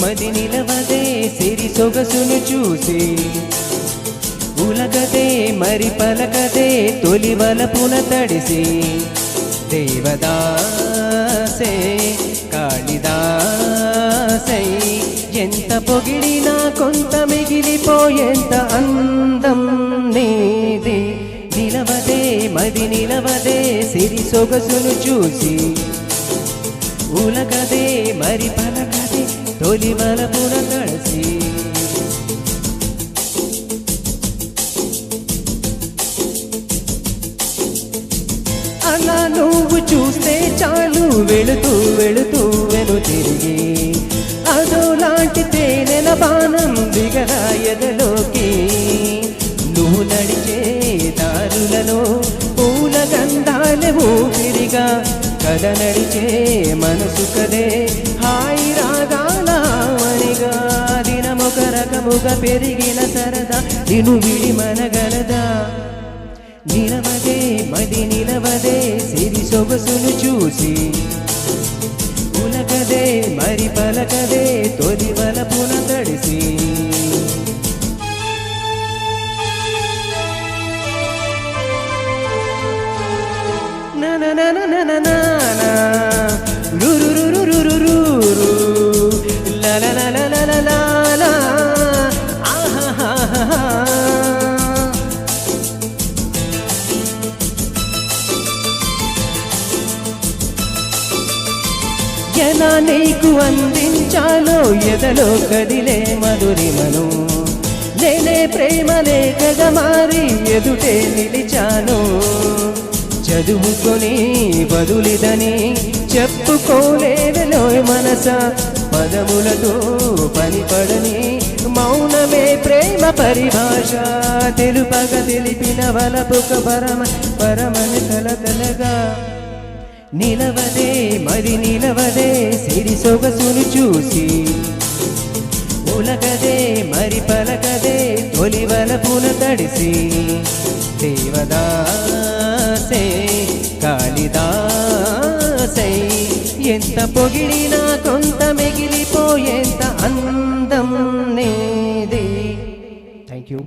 మది నిలవదే సిరి సొగసును చూసి ఉలకదే మరి పలకదే తొలి వలపున తడిసి దేవదాసే కాళిదాసై ఎంత పొగిడినా కొంత మిగిలిపోయేంత అందం నీది నిలవదే మది నిలవదే సిరి సొగసును చూసి ఉలకదే మరి పలకదే తొలి వలపున తడిసి అలా నువ్వు చూస్తే చాలు వెళుతూ వెళుతూ వెను తిరిగి అదో లాంటి తేనెల బాణం దిగరా ఎదలోకి నువ్వు నడిచే దారులలో పూల గంధాలే ఊపిరిగా కథ నడిచే మనసు కదే హాయి రాగాలవనిగా దినమొక రకముగా పెరిగిన సరదా నిన్ను విడి మనగలదా నిలవదే మది నిలవదే సిరి సొగసును చూసి ఉలకదే మరి పలకదే తొలి వలపున తడిసి ఎలా నీకు అందించాలో ఎదలో కదిలే మధురిమను నేనే ప్రేమ లేఖగా మారి ఎదుటే నిలిచాను చదువుకొని బదులిదని చెప్పుకోలేదలో మనస పదములతో పనిపడని మౌనమే ప్రేమ పరిభాష తెలుపగ తెలిపిన వలపుక పరమని కలకలగా నిలవదే మరి నిలవదే సిరి సొగసును చూసి ఉలకదే మరి పలకదే తొలి వలపున తడిసి దేవదాసే కాళిదాసై ఎంత పొగిడినా కొంత మిగిలిపోయేంత అందం నీది థ్యాంక్ యూ